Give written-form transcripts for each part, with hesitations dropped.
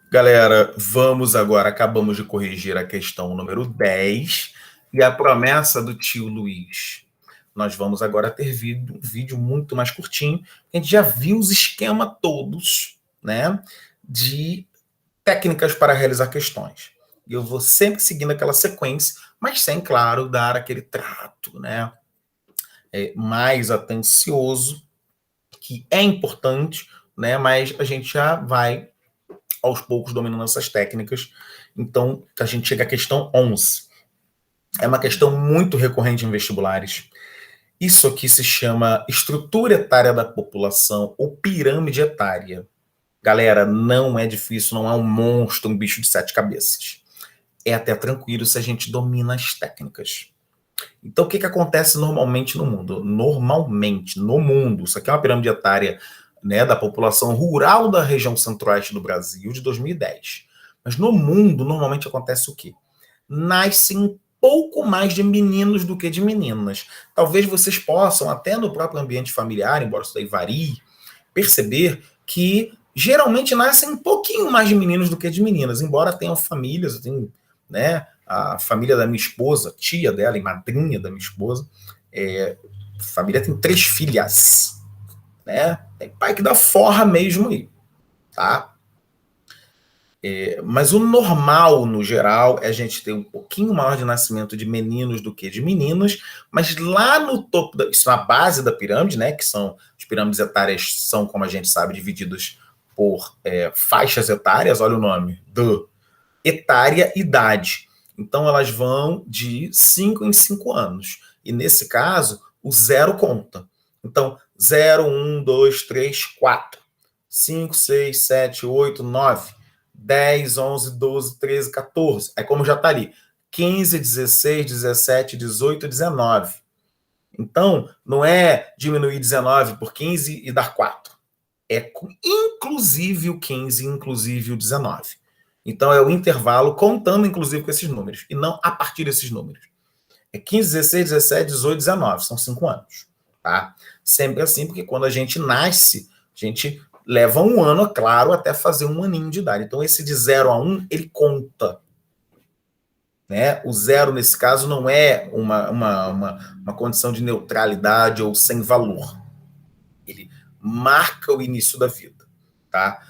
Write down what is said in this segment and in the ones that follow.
Galera, vamos agora, acabamos de corrigir a questão número 10 e a promessa do tio Luiz. Nós vamos agora ter um vídeo muito mais curtinho. A gente já viu os esquemas todos, né, de técnicas para realizar questões. E eu vou sempre seguindo aquela sequência, mas sem, claro, dar aquele trato, né, mais atencioso, que é importante, né, mas a gente já vai aos poucos dominando essas técnicas. Então, a gente chega à questão 11. É uma questão muito recorrente em vestibulares. Isso aqui se chama estrutura etária da população ou pirâmide etária. Galera, não é difícil, não é um monstro, um bicho de 7 cabeças. É até tranquilo se a gente domina as técnicas. Então, o que acontece normalmente no mundo? Normalmente, no mundo, isso aqui é uma pirâmide etária, né, da população rural da região centro-oeste do Brasil de 2010. Mas no mundo, normalmente acontece o quê? Nascem um pouco mais de meninos do que de meninas. Talvez vocês possam, até no próprio ambiente familiar, embora isso daí varie, perceber que geralmente nascem um pouquinho mais de meninos do que de meninas, embora tenham famílias, eu tenho, né, a família da minha esposa, tia dela e madrinha da minha esposa, a família tem 3 filhas, né? Tem pai que dá forra mesmo aí, tá? Mas o normal, no geral, é a gente ter um pouquinho maior de nascimento de meninos do que de meninas, mas lá no topo, isso na base da pirâmide, né, que são, as pirâmides etárias são, como a gente sabe, divididas por faixas etárias, olha o nome, etária, idade. Então, elas vão de 5 em 5 anos. E, nesse caso, o zero conta. Então, 0, 1, 2, 3, 4, 5, 6, 7, 8, 9, 10, 11, 12, 13, 14. Aí, como já está ali, 15, 16, 17, 18, 19. Então, não é diminuir 19 por 15 e dar 4. É inclusive o 15, inclusive o 19. Então, é o intervalo contando, inclusive, com esses números, e não a partir desses números. É 15, 16, 17, 18, 19. São 5 anos. Tá? Sempre assim, porque quando a gente nasce, a gente leva um ano, é claro, até fazer um aninho de idade. Então, esse de 0 a 1, ele conta. Né? O 0, nesse caso, não é uma condição de neutralidade ou sem valor. Ele marca o início da vida. Tá?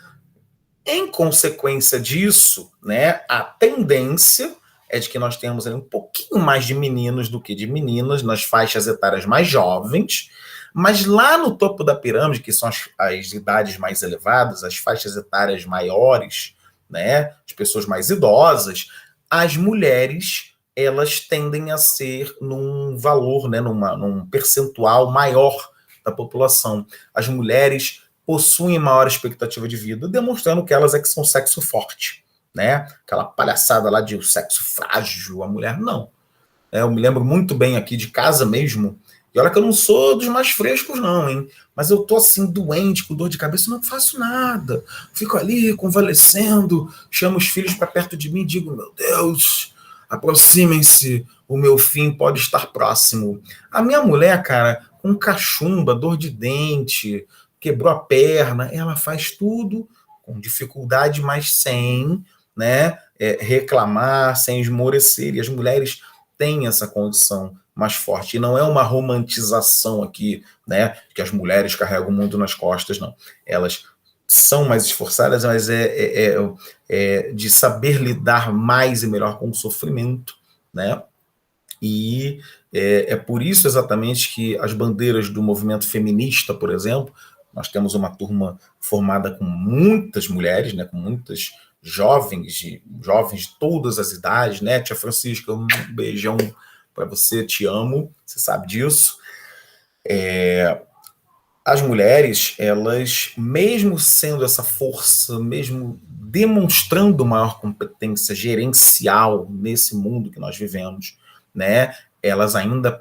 Em consequência disso, né, a tendência é de que nós temos um pouquinho mais de meninos do que de meninas nas faixas etárias mais jovens, mas lá no topo da pirâmide, que são as idades mais elevadas, as faixas etárias maiores, né, as pessoas mais idosas, as mulheres, elas tendem a ser num valor, né, num percentual maior da população. As mulheres possuem maior expectativa de vida, demonstrando que elas é que são sexo forte, né? Aquela palhaçada lá de sexo frágil, a mulher não. Eu me lembro muito bem aqui de casa mesmo, e olha que eu não sou dos mais frescos não, hein? Mas eu tô assim doente, com dor de cabeça, não faço nada. Fico ali convalescendo, chamo os filhos para perto de mim e digo, meu Deus, aproximem-se, o meu fim pode estar próximo. A minha mulher, cara, com cachumba, dor de dente, quebrou a perna, ela faz tudo com dificuldade, mas sem, né, reclamar, sem esmorecer. E as mulheres têm essa condição mais forte. E não é uma romantização aqui, né, que as mulheres carregam o mundo nas costas, não. Elas são mais esforçadas, mas é de saber lidar mais e melhor com o sofrimento, né? E é por isso exatamente que as bandeiras do movimento feminista, por exemplo, nós temos uma turma formada com muitas mulheres, né, com muitas jovens de todas as idades, né? Tia Francisca, um beijão para você, te amo, você sabe disso. As mulheres, elas, mesmo sendo essa força, mesmo demonstrando maior competência gerencial nesse mundo que nós vivemos, né, elas ainda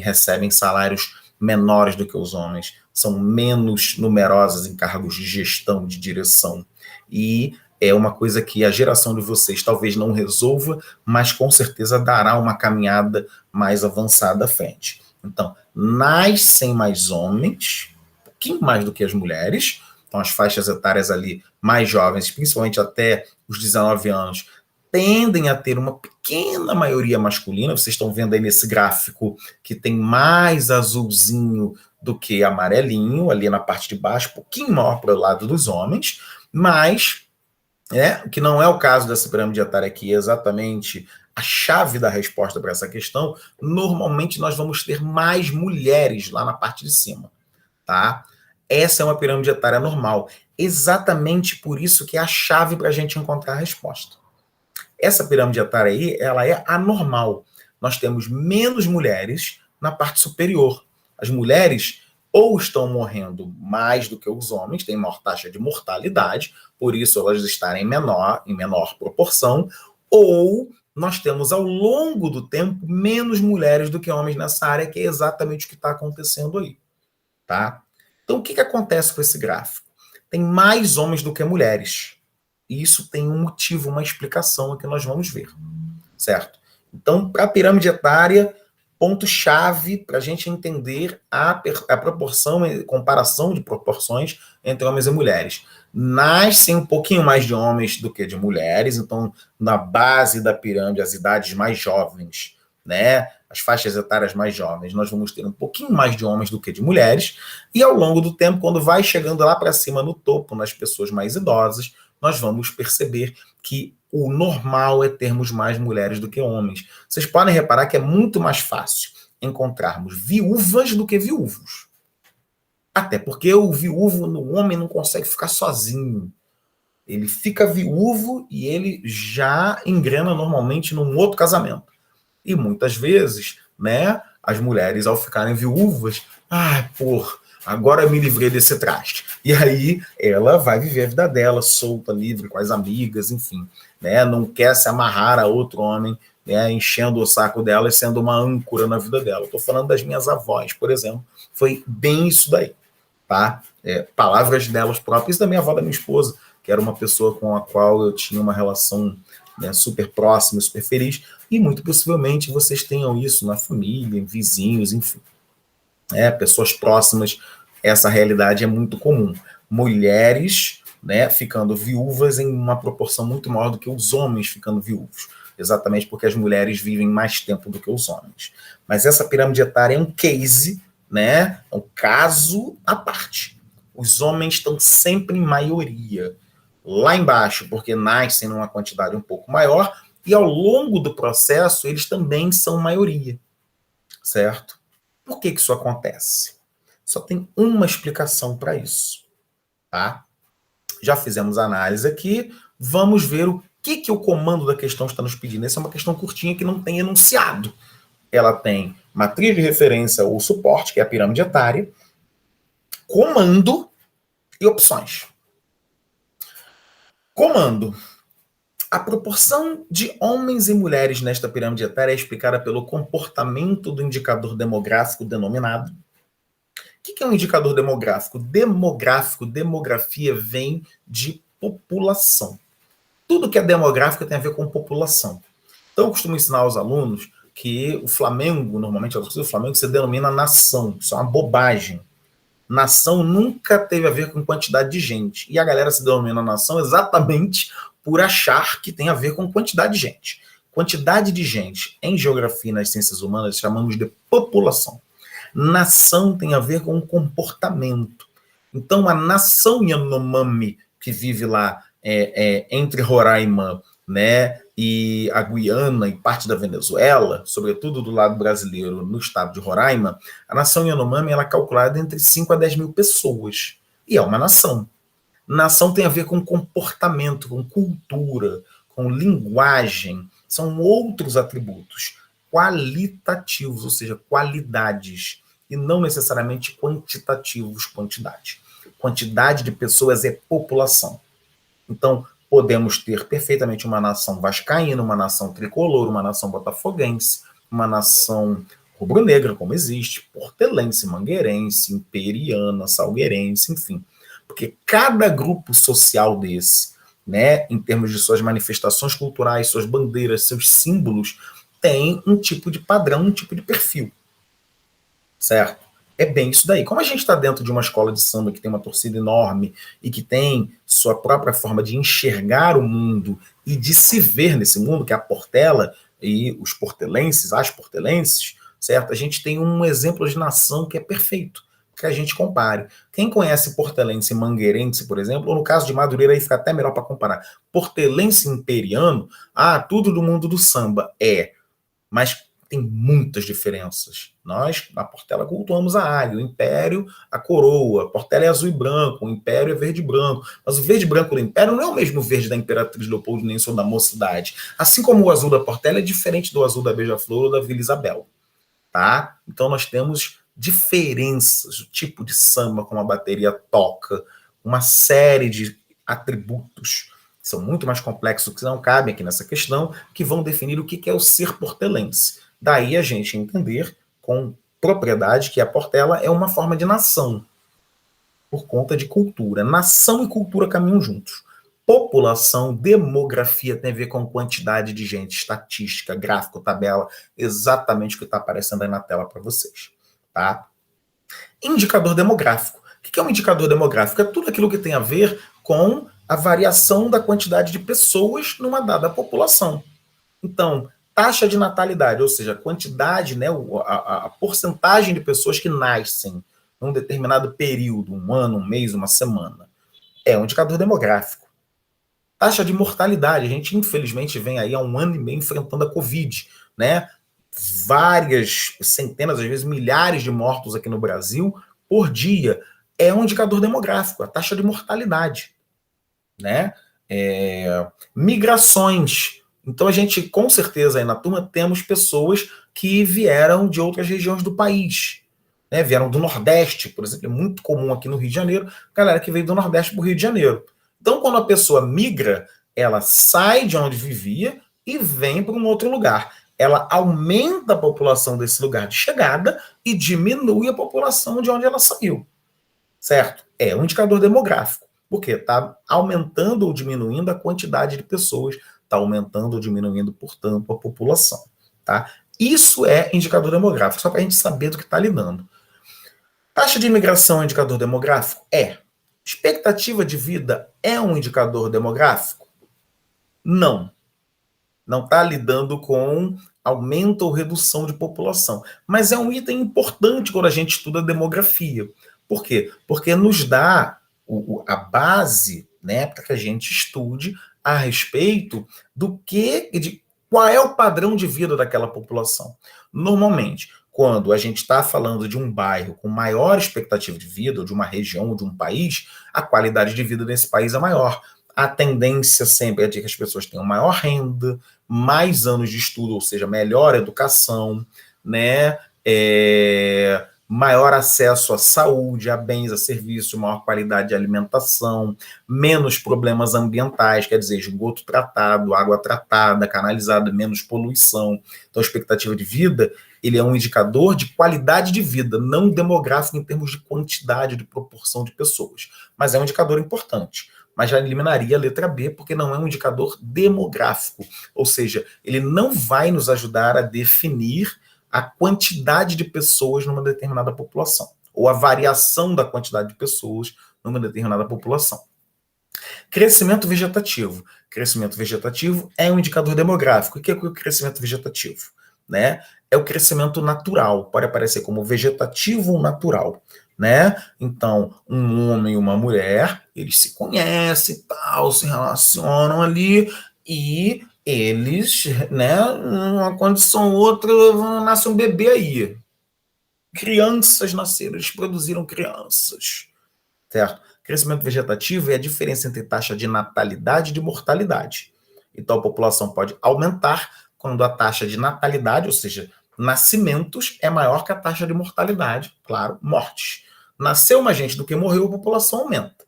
recebem salários menores do que os homens, são menos numerosas em cargos de gestão, de direção. E é uma coisa que a geração de vocês talvez não resolva, mas com certeza dará uma caminhada mais avançada à frente. Então, nascem mais homens, um pouquinho mais do que as mulheres, Então, as faixas etárias ali mais jovens, principalmente até os 19 anos, tendem a ter uma pequena maioria masculina. Vocês estão vendo aí nesse gráfico que tem mais azulzinho do que amarelinho, ali na parte de baixo, um pouquinho maior para o lado dos homens, mas que não é o caso dessa pirâmide etária aqui, é exatamente a chave da resposta para essa questão. Normalmente nós vamos ter mais mulheres lá na parte de cima, tá? Essa é uma pirâmide etária normal. Exatamente por isso que é a chave para a gente encontrar a resposta. Essa pirâmide etária aí, ela é anormal. Nós temos menos mulheres na parte superior. As mulheres ou estão morrendo mais do que os homens, têm maior taxa de mortalidade, por isso elas estarem em menor proporção, ou nós temos ao longo do tempo menos mulheres do que homens nessa área, que é exatamente o que está acontecendo aí. Tá? Então, o que acontece com esse gráfico? Tem mais homens do que mulheres. E isso tem um motivo, uma explicação que nós vamos ver, certo? Então, para a pirâmide etária, ponto-chave para a gente entender a proporção, comparação de proporções entre homens e mulheres. Nascem um pouquinho mais de homens do que de mulheres, então, na base da pirâmide, as idades mais jovens, né? As faixas etárias mais jovens, nós vamos ter um pouquinho mais de homens do que de mulheres, e ao longo do tempo, quando vai chegando lá para cima no topo, nas pessoas mais idosas, nós vamos perceber que o normal é termos mais mulheres do que homens. Vocês podem reparar que é muito mais fácil encontrarmos viúvas do que viúvos. Até porque o viúvo, no homem, não consegue ficar sozinho. Ele fica viúvo e ele já engrena normalmente num outro casamento. E muitas vezes, né, as mulheres, ao ficarem viúvas, agora eu me livrei desse traste. E aí ela vai viver a vida dela, solta, livre, com as amigas, enfim. Né, não quer se amarrar a outro homem, né, enchendo o saco dela e sendo uma âncora na vida dela. Estou falando das minhas avós, por exemplo. Foi bem isso daí. Tá? Palavras delas próprias e da minha avó, da minha esposa, que era uma pessoa com a qual eu tinha uma relação, né, super próxima, super feliz, e muito possivelmente vocês tenham isso na família, em vizinhos, enfim. Pessoas próximas, essa realidade é muito comum. Mulheres, né, ficando viúvas em uma proporção muito maior do que os homens ficando viúvos, exatamente porque as mulheres vivem mais tempo do que os homens. Mas essa pirâmide etária é um case, né, um caso à parte. Os homens estão sempre em maioria lá embaixo, porque nascem numa quantidade um pouco maior, e ao longo do processo eles também são maioria, certo? Por que isso acontece? Só tem uma explicação para isso, tá? Já fizemos a análise aqui, vamos ver o que o comando da questão está nos pedindo. Essa é uma questão curtinha que não tem enunciado. Ela tem matriz de referência ou suporte, que é a pirâmide etária, comando e opções. Comando. A proporção de homens e mulheres nesta pirâmide etária é explicada pelo comportamento do indicador demográfico denominado. O que é um indicador demográfico? Demografia vem de população. Tudo que é demográfico tem a ver com população. Então, eu costumo ensinar aos alunos que o Flamengo, normalmente, a torcida do Flamengo se denomina nação. Isso é uma bobagem. Nação nunca teve a ver com quantidade de gente. E a galera se denomina nação exatamente por achar que tem a ver com quantidade de gente. Quantidade de gente em geografia e nas ciências humanas chamamos de população. Nação tem a ver com comportamento. Então, a nação Yanomami, que vive lá entre Roraima, né, e a Guiana e parte da Venezuela, sobretudo do lado brasileiro, no estado de Roraima, a nação Yanomami ela é calculada entre 5 a 10 mil pessoas. E é uma nação. Nação tem a ver com comportamento, com cultura, com linguagem. São outros atributos qualitativos, ou seja, qualidades, e não necessariamente quantitativos, quantidade. Quantidade de pessoas é população. Então, podemos ter perfeitamente uma nação vascaína, uma nação tricolor, uma nação botafoguense, uma nação rubro-negra, como existe, portelense, mangueirense, imperiana, salgueirense, enfim. Porque cada grupo social desse, né, em termos de suas manifestações culturais, suas bandeiras, seus símbolos, tem um tipo de padrão, um tipo de perfil, certo? é bem isso daí. Como a gente está dentro de uma escola de samba que tem uma torcida enorme e que tem sua própria forma de enxergar o mundo e de se ver nesse mundo, que é a Portela e os portelenses, as portelenses, certo? A gente tem um exemplo de nação que é perfeito, que a gente compare. Quem conhece portelense e mangueirense, por exemplo, ou no caso de Madureira, aí fica até melhor para comparar. Portelense e imperiano, tudo do mundo do samba. Mas tem muitas diferenças. Nós, na Portela, cultuamos a águia, o Império, a coroa. A Portela é azul e branco, o Império é verde e branco. Mas o verde e branco do Império não é o mesmo verde da Imperatriz Leopoldinense ou da Mocidade. Assim como o azul da Portela é diferente do azul da Beija-Flor ou da Vila Isabel. Tá? Então nós temos diferenças, o tipo de samba como a bateria toca, uma série de atributos que são muito mais complexos, que não cabem aqui nessa questão, que vão definir o que é o ser portelense. Daí a gente entender com propriedade que a Portela é uma forma de nação, por conta de cultura. Nação e cultura caminham juntos. População, demografia tem a ver com quantidade de gente, estatística, gráfico, tabela, exatamente o que está aparecendo aí na tela para vocês. Tá? Indicador demográfico. O que é um indicador demográfico? É tudo aquilo que tem a ver com a variação da quantidade de pessoas numa dada população. Então, taxa de natalidade, ou seja, a quantidade, né, a porcentagem de pessoas que nascem num determinado período, um ano, um mês, uma semana, é um indicador demográfico. Taxa de mortalidade, a gente infelizmente vem aí há 1 ano e meio enfrentando a Covid, né? Várias centenas, às vezes milhares de mortos aqui no Brasil por dia. É um indicador demográfico, a taxa de mortalidade, né? Migrações. Então a gente, com certeza, aí na turma temos pessoas que vieram de outras regiões do país, né? Vieram do Nordeste, por exemplo, é muito comum aqui no Rio de Janeiro, galera que veio do Nordeste para o Rio de Janeiro. Então, quando a pessoa migra, ela sai de onde vivia e vem para um outro lugar. Ela aumenta a população desse lugar de chegada e diminui a população de onde ela saiu. Certo? É um indicador demográfico. Por quê? Está aumentando ou diminuindo a quantidade de pessoas, está aumentando ou diminuindo, portanto, a população. Tá? Isso é indicador demográfico, só para a gente saber do que está lidando. Taxa de imigração é indicador demográfico? É. Expectativa de vida é um indicador demográfico? Não. Não está lidando com aumento ou redução de população. Mas é um item importante quando a gente estuda demografia. Por quê? Porque nos dá a base, né, para que a gente estude a respeito de qual é o padrão de vida daquela população. Normalmente, quando a gente está falando de um bairro com maior expectativa de vida, ou de uma região, ou de um país, a qualidade de vida desse país é maior. A tendência sempre é de que as pessoas tenham maior renda, mais anos de estudo, ou seja, melhor educação, né? Maior acesso à saúde, a bens, a serviços, maior qualidade de alimentação, menos problemas ambientais, quer dizer, esgoto tratado, água tratada, canalizada, menos poluição. Então, a expectativa de vida, ele é um indicador de qualidade de vida, não demográfico em termos de quantidade, de proporção de pessoas. Mas é um indicador importante. Mas já eliminaria a letra B, porque não é um indicador demográfico. Ou seja, ele não vai nos ajudar a definir a quantidade de pessoas numa determinada população, ou a variação da quantidade de pessoas numa determinada população. Crescimento vegetativo. Crescimento vegetativo é um indicador demográfico. O que é o crescimento vegetativo? Né? É o crescimento natural, pode aparecer como vegetativo ou natural. Né? Então, um homem e uma mulher, eles se conhecem e tal, se relacionam ali e eles, né, uma condição ou outra, nasce um bebê aí. Crianças nasceram, eles produziram crianças. Certo? Crescimento vegetativo é a diferença entre taxa de natalidade e de mortalidade. Então, a população pode aumentar quando a taxa de natalidade, ou seja, nascimentos, é maior que a taxa de mortalidade, claro, mortes. Nasceu mais gente do que morreu, a população aumenta.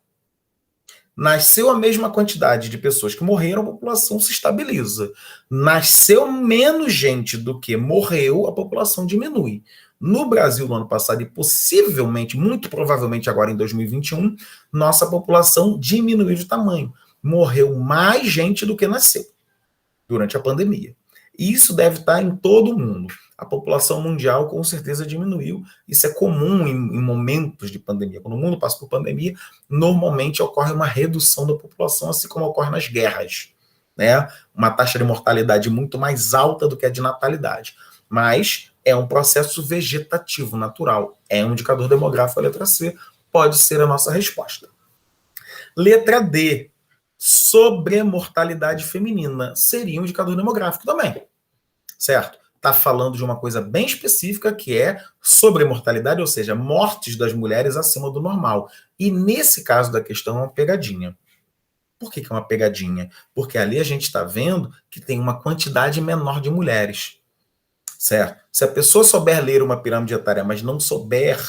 Nasceu a mesma quantidade de pessoas que morreram, a população se estabiliza. Nasceu menos gente do que morreu, a população diminui. No Brasil, no ano passado, e possivelmente, muito provavelmente agora em 2021, nossa população diminuiu de tamanho. Morreu mais gente do que nasceu durante a pandemia. E isso deve estar em todo o mundo. a população mundial com certeza diminuiu. Isso é comum em momentos de pandemia. Quando o mundo passa por pandemia, normalmente ocorre uma redução da população, assim como ocorre nas guerras, né? Uma taxa de mortalidade muito mais alta do que a de natalidade. Mas é um processo vegetativo, natural. É um indicador demográfico, a letra C pode ser a nossa resposta. Letra D, sobremortalidade feminina, seria um indicador demográfico também, certo? Está falando de uma coisa bem específica que é sobremortalidade, ou seja, mortes das mulheres acima do normal. E nesse caso da questão é uma pegadinha. Por que é uma pegadinha? Porque ali a gente está vendo que tem uma quantidade menor de mulheres, certo? Se a pessoa souber ler uma pirâmide etária, mas não souber,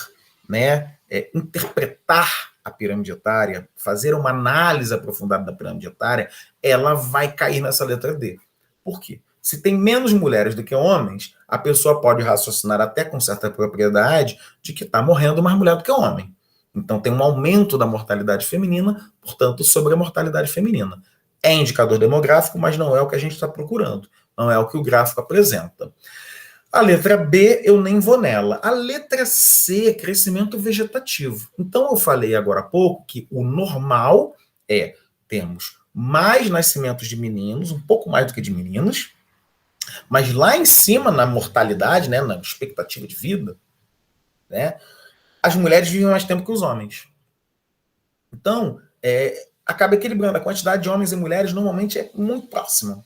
né, interpretar a pirâmide etária, fazer uma análise aprofundada da pirâmide etária, ela vai cair nessa letra D. Por quê? Se tem menos mulheres do que homens, a pessoa pode raciocinar até com certa propriedade de que está morrendo mais mulher do que homem. Então tem um aumento da mortalidade feminina, portanto, sobre a mortalidade feminina. É indicador demográfico, mas não é o que a gente está procurando. Não é o que o gráfico apresenta. A letra B, eu nem vou nela. A letra C, crescimento vegetativo. Então, eu falei agora há pouco que o normal é termos mais nascimentos de meninos, um pouco mais do que de meninas, mas lá em cima, na mortalidade, né, na expectativa de vida, né, as mulheres vivem mais tempo que os homens. Então, acaba equilibrando. A quantidade de homens e mulheres normalmente é muito próxima,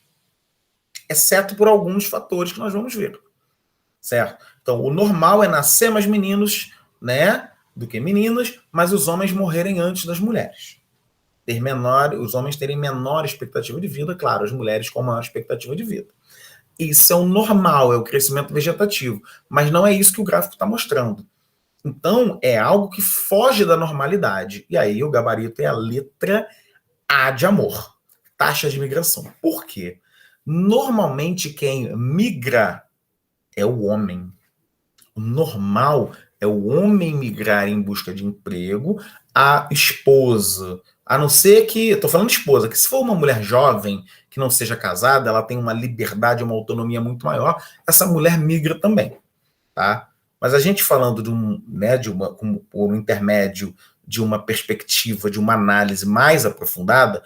exceto por alguns fatores que nós vamos ver. Certo? Então, o normal é nascer mais meninos, né, do que meninas, mas os homens morrerem antes das mulheres. Os homens terem menor expectativa de vida, claro, as mulheres com maior expectativa de vida. Isso é o normal, é o crescimento vegetativo, mas não é isso que o gráfico está mostrando. Então, é algo que foge da normalidade. E aí, o gabarito é a letra A de amor. Taxa de migração. Por quê? Normalmente, quem migra é o homem. O normal é o homem migrar em busca de emprego, a esposa, a não ser que, estou falando esposa, que se for uma mulher jovem, que não seja casada, ela tem uma liberdade, uma autonomia muito maior, essa mulher migra também, tá? Mas a gente falando por um intermédio de uma perspectiva, de uma análise mais aprofundada,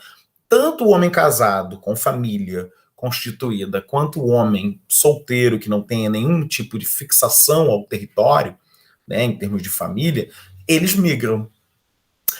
tanto o homem casado, com família constituída, quanto o homem solteiro, que não tenha nenhum tipo de fixação ao território, né, em termos de família, eles migram.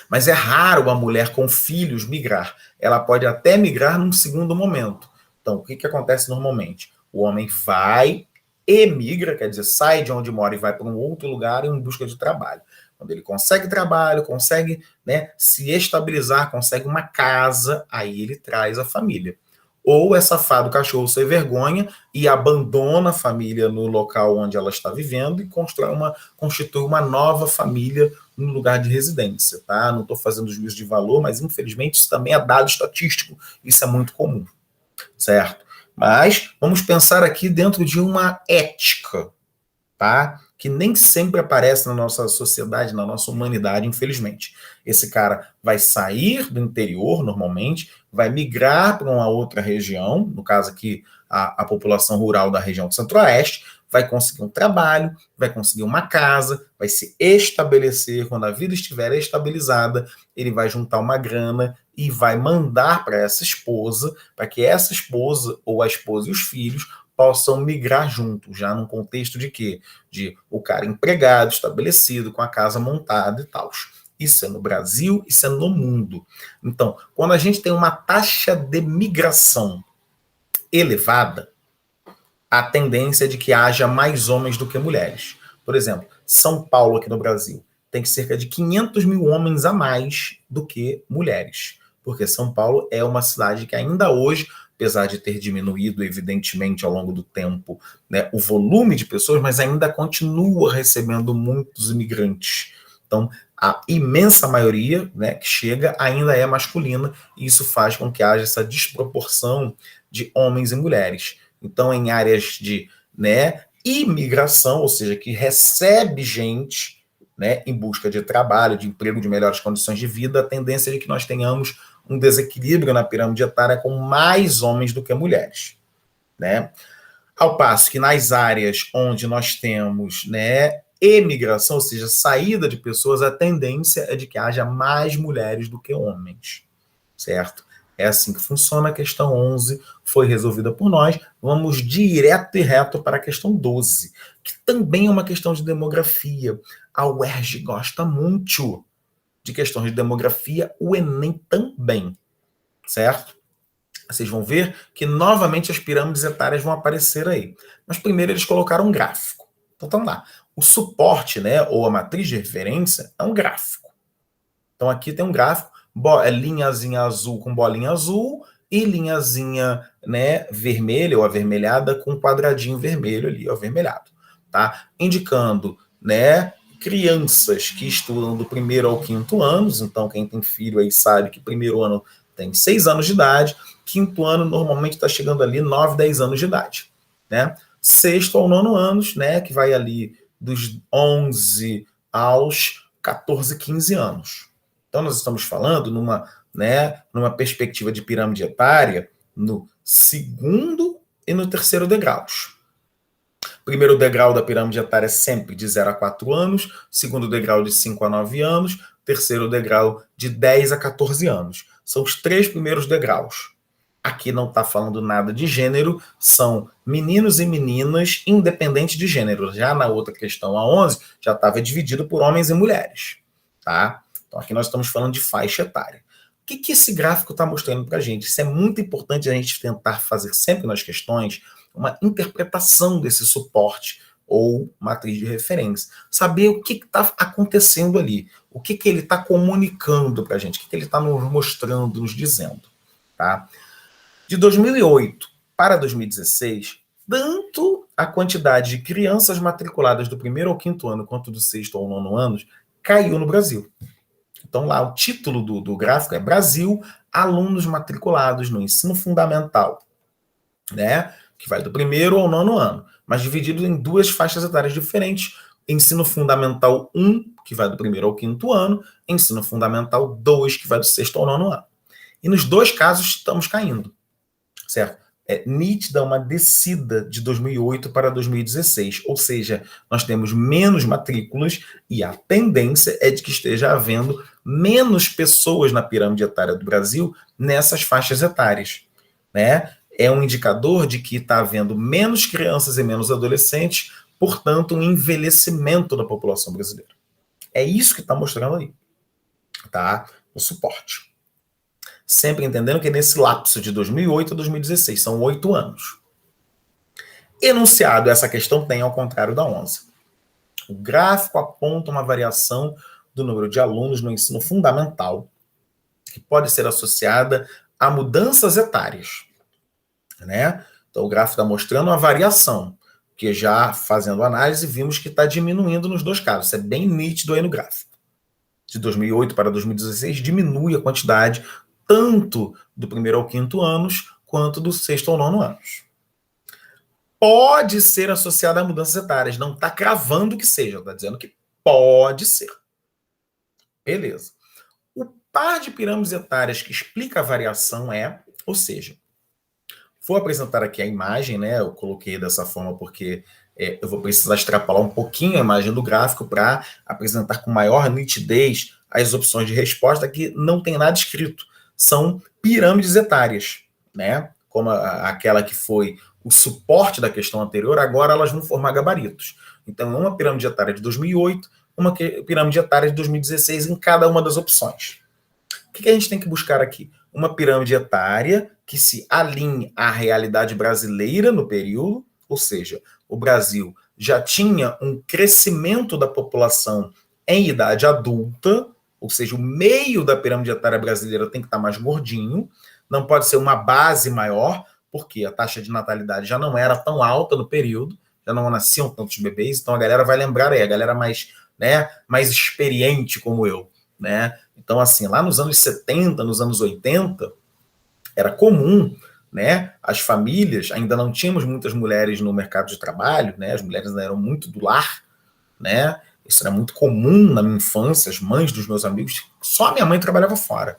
Mas é raro a mulher com filhos migrar. Ela pode até migrar num segundo momento. Então, o que acontece normalmente? O homem vai e migra, quer dizer, sai de onde mora e vai para um outro lugar em busca de trabalho. Quando ele consegue trabalho, consegue, né, se estabilizar, consegue uma casa, aí ele traz a família. Ou é safado cachorro sem vergonha e abandona a família no local onde ela está vivendo e constitui uma nova família no lugar de residência, tá? Não estou fazendo juízo de valor, mas infelizmente isso também é dado estatístico, isso é muito comum, certo? Mas vamos pensar aqui dentro de uma ética, tá? Que nem sempre aparece na nossa sociedade, na nossa humanidade, infelizmente. Esse cara vai sair do interior, normalmente, vai migrar para uma outra região, no caso aqui, a população rural da região do Centro-Oeste, vai conseguir um trabalho, vai conseguir uma casa, vai se estabelecer. Quando a vida estiver estabilizada, ele vai juntar uma grana e vai mandar para essa esposa, para que essa esposa, ou a esposa e os filhos, possam migrar juntos, já num contexto de quê? De o cara empregado, estabelecido, com a casa montada e tal. Isso é no Brasil, isso é no mundo. Então, quando a gente tem uma taxa de migração elevada, a tendência é de que haja mais homens do que mulheres. Por exemplo, São Paulo, aqui no Brasil, tem cerca de 500 mil homens a mais do que mulheres. Porque São Paulo é uma cidade que ainda hoje, apesar de ter diminuído, evidentemente, ao longo do tempo, né, o volume de pessoas, mas ainda continua recebendo muitos imigrantes. Então, a imensa maioria, né, que chega ainda é masculina, e isso faz com que haja essa desproporção de homens e mulheres. Então, em áreas de, né, imigração, ou seja, que recebe gente, né, em busca de trabalho, de emprego, de melhores condições de vida, a tendência é de que nós tenhamos um desequilíbrio na pirâmide etária com mais homens do que mulheres, né? Ao passo que nas áreas onde nós temos, né, emigração, ou seja, saída de pessoas, a tendência é de que haja mais mulheres do que homens, certo? É assim que funciona. A questão 11 foi resolvida por nós. Vamos direto e reto para a questão 12, que também é uma questão de demografia. A UERJ gosta muito de questões de demografia, o Enem também, certo? Vocês vão ver que novamente as pirâmides etárias vão aparecer aí. Mas primeiro eles colocaram um gráfico. Então vamos lá. O suporte, né, ou a matriz de referência é um gráfico. Então aqui tem um gráfico, linhazinha azul com bolinha azul e linhazinha, né, vermelha ou avermelhada com quadradinho vermelho ali, avermelhado, tá? Indicando, né, crianças que estudam do 1º ao 5º anos. Então quem tem filho aí sabe que 1º ano tem 6 anos de idade, 5º ano normalmente está chegando ali 9, 10 anos de idade, né? 6º ao 9º anos, né, que vai ali dos 11 aos 14, 15 anos. Então nós estamos falando numa perspectiva de pirâmide etária no 2º e no 3º degraus. Primeiro degrau da pirâmide etária é sempre de 0 a 4 anos, segundo degrau de 5 a 9 anos, terceiro degrau de 10 a 14 anos. São os 3 primeiros degraus. Aqui não está falando nada de gênero, são meninos e meninas, independente de gênero. Já na outra questão, a 11, já estava dividido por homens e mulheres. Tá? Então aqui nós estamos falando de faixa etária. O que esse gráfico está mostrando para a gente? Isso é muito importante a gente tentar fazer sempre nas questões uma interpretação desse suporte ou matriz de referência. Saber o que está acontecendo ali, o que ele está comunicando para a gente, o que ele está nos mostrando, nos dizendo. Tá? De 2008 para 2016, tanto a quantidade de crianças matriculadas do 1º ao 5º ano quanto do 6º ao 9º ano caiu no Brasil. Então lá o título do gráfico é Brasil, alunos matriculados no ensino fundamental, né? Que vai do 1º ao 9º ano, mas dividido em 2 faixas etárias diferentes. Ensino Fundamental 1, que vai do 1º ao 5º ano, Ensino Fundamental 2, que vai do 6º ao 9º ano. E nos 2 casos estamos caindo, certo? É nítida uma descida de 2008 para 2016, ou seja, nós temos menos matrículas e a tendência é de que esteja havendo menos pessoas na pirâmide etária do Brasil nessas faixas etárias, né? É um indicador de que está havendo menos crianças e menos adolescentes, portanto, um envelhecimento da população brasileira. É isso que está mostrando aí, tá? O suporte. Sempre entendendo que nesse lapso de 2008 a 2016, são 8 anos. Enunciado, essa questão tem ao contrário da 11. O gráfico aponta uma variação do número de alunos no ensino fundamental, que pode ser associada a mudanças etárias, né? Então o gráfico está mostrando uma variação, que já fazendo análise vimos que está diminuindo nos 2 casos. Isso é bem nítido aí no gráfico. De 2008 para 2016 diminui a quantidade tanto do 1º ao 5º anos quanto do 6º ao 9º anos. Pode ser associada a mudanças etárias, não está cravando que seja, está dizendo que pode ser. Beleza. O par de pirâmides etárias que explica a variação ou seja, vou apresentar aqui a imagem, né? Eu coloquei dessa forma porque eu vou precisar extrapolar um pouquinho a imagem do gráfico para apresentar com maior nitidez as opções de resposta que não tem nada escrito. São pirâmides etárias, né? Como aquela que foi o suporte da questão anterior, agora elas vão formar gabaritos. Então, uma pirâmide etária de 2008, uma pirâmide etária de 2016 em cada uma das opções. O que a gente tem que buscar aqui? Uma pirâmide etária que se alinhe à realidade brasileira no período, ou seja, o Brasil já tinha um crescimento da população em idade adulta, ou seja, o meio da pirâmide etária brasileira tem que estar mais gordinho, não pode ser uma base maior, porque a taxa de natalidade já não era tão alta no período, já não nasciam tantos bebês, então a galera vai lembrar aí, a galera mais, né, mais experiente como eu, né? Então, assim, lá nos anos 70, nos anos 80, era comum, né? As famílias, ainda não tínhamos muitas mulheres no mercado de trabalho, né? As mulheres ainda eram muito do lar, né? Isso era muito comum na minha infância, as mães dos meus amigos, só a minha mãe trabalhava fora.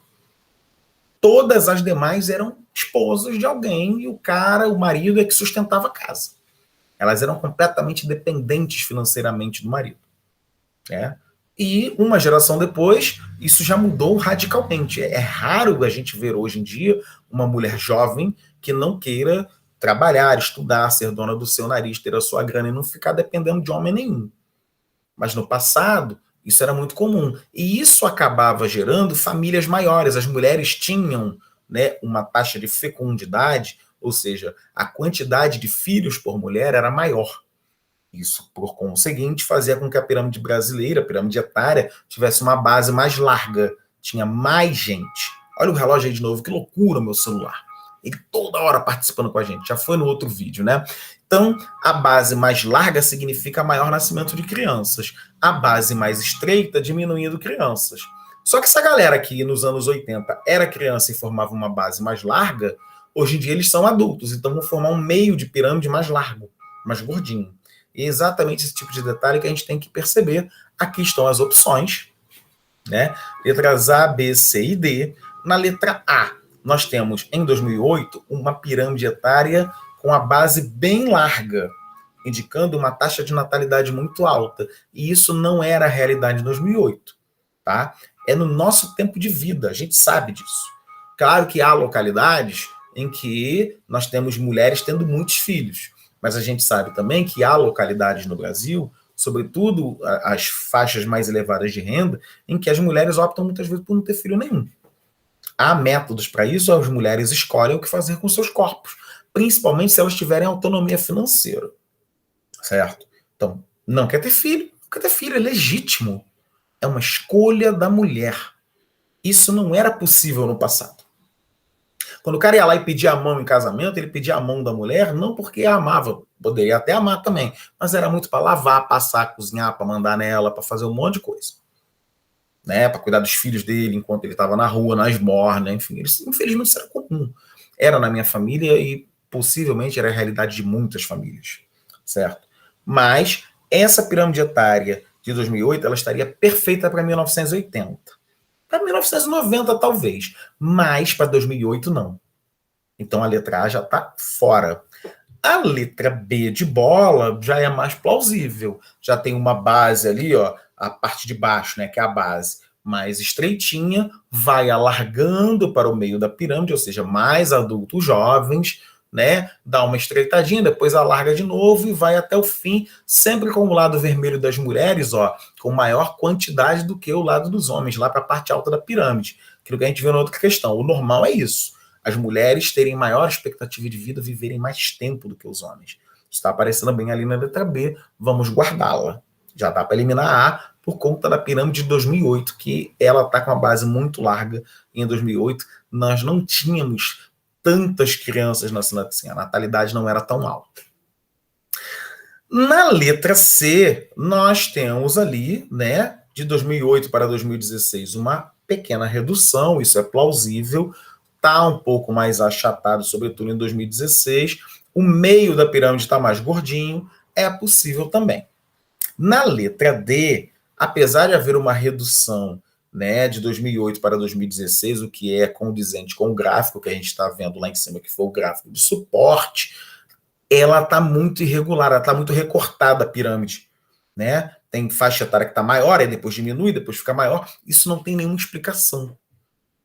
Todas as demais eram esposas de alguém e o marido é que sustentava a casa. elas eram completamente dependentes financeiramente do marido, né? E uma geração depois, isso já mudou radicalmente. É raro a gente ver hoje em dia uma mulher jovem que não queira trabalhar, estudar, ser dona do seu nariz, ter a sua grana e não ficar dependendo de homem nenhum. Mas no passado, isso era muito comum. E isso acabava gerando famílias maiores. As mulheres tinham, né, uma taxa de fecundidade, ou seja, a quantidade de filhos por mulher era maior. Isso, por conseguinte, fazia com que a pirâmide brasileira, a pirâmide etária, tivesse uma base mais larga, tinha mais gente. Olha o relógio aí de novo, que loucura o meu celular. Ele toda hora participando com a gente, já foi no outro vídeo, né? Então, a base mais larga significa maior nascimento de crianças. A base mais estreita, diminuindo crianças. Só que essa galera que nos anos 80 era criança e formava uma base mais larga, hoje em dia eles são adultos, então vão formar um meio de pirâmide mais largo, mais gordinho. E é exatamente esse tipo de detalhe que a gente tem que perceber. Aqui estão as opções, né? Letras A, B, C e D. Na letra A, nós temos, em 2008, uma pirâmide etária com a base bem larga, indicando uma taxa de natalidade muito alta. E isso não era a realidade em 2008, tá? É no nosso tempo de vida, a gente sabe disso. Claro que há localidades em que nós temos mulheres tendo muitos filhos, mas a gente sabe também que há localidades no Brasil, sobretudo as faixas mais elevadas de renda, em que as mulheres optam muitas vezes por não ter filho nenhum. Há métodos para isso, as mulheres escolhem o que fazer com seus corpos, principalmente se elas tiverem autonomia financeira, certo? Então, não quer ter filho, não quer ter filho, é legítimo. É uma escolha da mulher. Isso não era possível no passado. Quando o cara ia lá e pedia a mão em casamento, ele pedia a mão da mulher, não porque a amava, poderia até amar também, mas era muito para lavar, passar, cozinhar, para mandar nela, para fazer um monte de coisa. Né, para cuidar dos filhos dele enquanto ele estava na rua, na esmorna, enfim, infelizmente isso era comum. Era na minha família e possivelmente era a realidade de muitas famílias, certo? Mas essa pirâmide etária de 2008, ela estaria perfeita para 1980. Para 1990, talvez, mas para 2008, não. Então a letra A já está fora. A letra B de bola já é mais plausível. Já tem uma base ali, ó, a parte de baixo, né, que é a base, mais estreitinha, vai alargando para o meio da pirâmide, ou seja, mais adultos jovens, né, dá uma estreitadinha, depois alarga de novo e vai até o fim, sempre com o lado vermelho das mulheres, ó, com maior quantidade do que o lado dos homens, lá para a parte alta da pirâmide. Aquilo que a gente viu na outra questão. O normal é isso. As mulheres terem maior expectativa de vida, viverem mais tempo do que os homens. Está aparecendo bem ali na letra B, vamos guardá-la. Já dá para eliminar a A por conta da pirâmide de 2008, que ela está com a base muito larga. Em 2008, nós não tínhamos tantas crianças nascendo assim, a natalidade não era tão alta. Na letra C, nós temos ali, né, de 2008 para 2016, uma pequena redução, isso é plausível, está um pouco mais achatado, sobretudo em 2016. O meio da pirâmide está mais gordinho, é possível também. Na letra D, apesar de haver uma redução, né, de 2008 para 2016, o que é condizente com o gráfico que a gente está vendo lá em cima, que foi o gráfico de suporte, ela está muito irregular, ela está muito recortada a pirâmide, né? Tem faixa etária que está maior, aí depois diminui, depois fica maior. Isso não tem nenhuma explicação.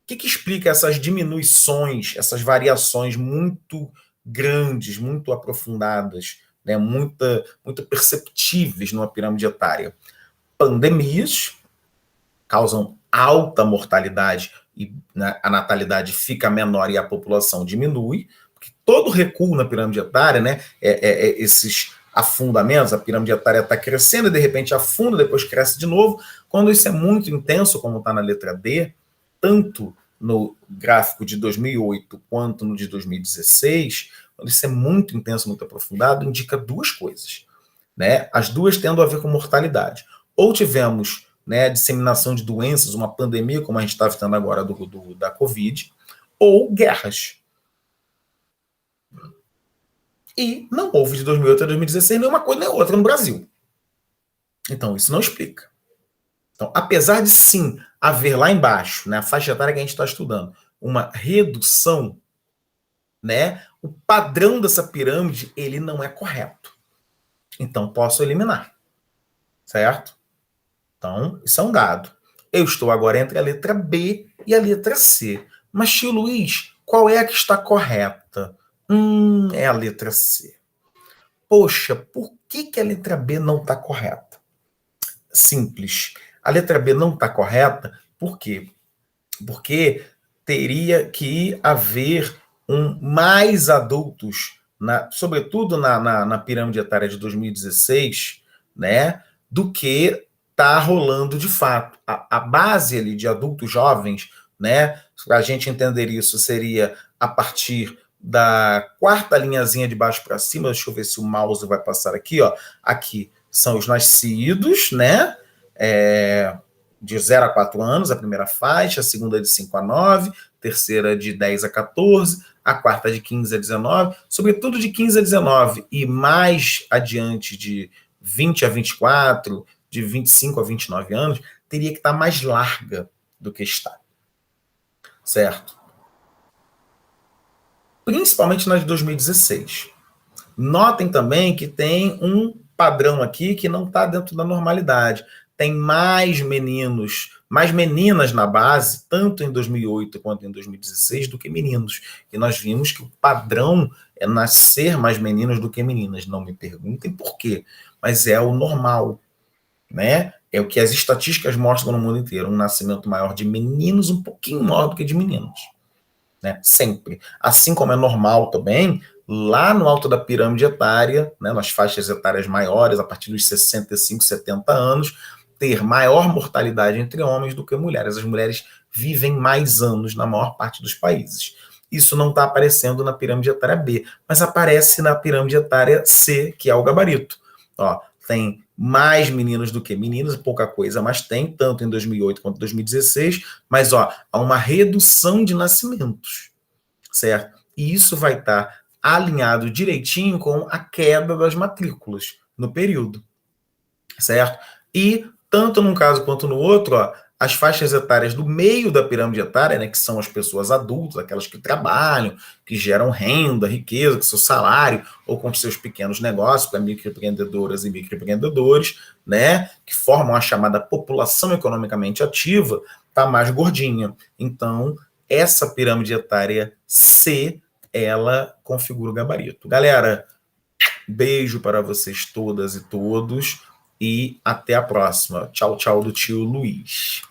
O que explica essas diminuições, essas variações muito grandes, muito aprofundadas, né, muito perceptíveis numa pirâmide etária? Pandemias causam alta mortalidade e, né, a natalidade fica menor e a população diminui, porque todo recuo na pirâmide etária, né, esses afundamentos, a pirâmide etária está crescendo e de repente afunda, depois cresce de novo. Quando isso é muito intenso, como está na letra D, tanto no gráfico de 2008 quanto no de 2016, quando isso é muito intenso, muito aprofundado, indica duas coisas, né? As duas tendo a ver com mortalidade. Ou tivemos, né, a disseminação de doenças, uma pandemia, como a gente está vendo agora da Covid, ou guerras. E não houve de 2008 a 2016 nenhuma coisa nem outra no Brasil. Então, isso não explica. Então, apesar de sim haver lá embaixo, na faixa etária que a gente está estudando, uma redução, né, o padrão dessa pirâmide ele não é correto. Então, posso eliminar, certo? Então, isso é um dado. Eu estou agora entre a letra B e a letra C. Mas, tio Luiz, qual é a que está correta? É a letra C. Poxa, por que a letra B não está correta? Simples. A letra B não está correta, por quê? Porque teria que haver mais adultos, sobretudo na pirâmide etária de 2016, né, do que está rolando de fato. A base ali de adultos jovens, né, para a gente entender isso, seria a partir da quarta linhazinha de baixo para cima. Deixa eu ver se o mouse vai passar aqui, ó. Aqui são os nascidos, né? De 0 a 4 anos, a primeira faixa, a segunda de 5 a 9, terceira de 10 a 14, a quarta de 15 a 19, sobretudo de 15 a 19, e mais adiante de 20 a 24, de 25 a 29 anos, teria que estar mais larga do que está. Certo? Principalmente na de 2016. Notem também que tem um padrão aqui que não está dentro da normalidade. Tem mais meninos, mais meninas na base, tanto em 2008 quanto em 2016, do que meninos. E nós vimos que o padrão é nascer mais meninos do que meninas. Não me perguntem por quê, mas é o normal, né? É o que as estatísticas mostram no mundo inteiro. Um nascimento maior de meninos, um pouquinho maior do que de meninos. Né? Sempre. Assim como é normal também, lá no alto da pirâmide etária, né, nas faixas etárias maiores, a partir dos 65, 70 anos, ter maior mortalidade entre homens do que mulheres. As mulheres vivem mais anos na maior parte dos países. Isso não está aparecendo na pirâmide etária B, mas aparece na pirâmide etária C, que é o gabarito. Ó, tem mais meninos do que meninas, pouca coisa, mas tem, tanto em 2008 quanto em 2016, mas ó, há uma redução de nascimentos, certo? E isso vai estar alinhado direitinho com a queda das matrículas no período, certo? E tanto num caso quanto no outro, ó, as faixas etárias do meio da pirâmide etária, né, que são as pessoas adultas, aquelas que trabalham, que geram renda, riqueza, com seu salário, ou com seus pequenos negócios, para microempreendedoras e microempreendedores, né, que formam a chamada população economicamente ativa, tá mais gordinha. Então, essa pirâmide etária C, ela configura o gabarito. Galera, beijo para vocês todas e todos, e até a próxima. Tchau, tchau do tio Luiz.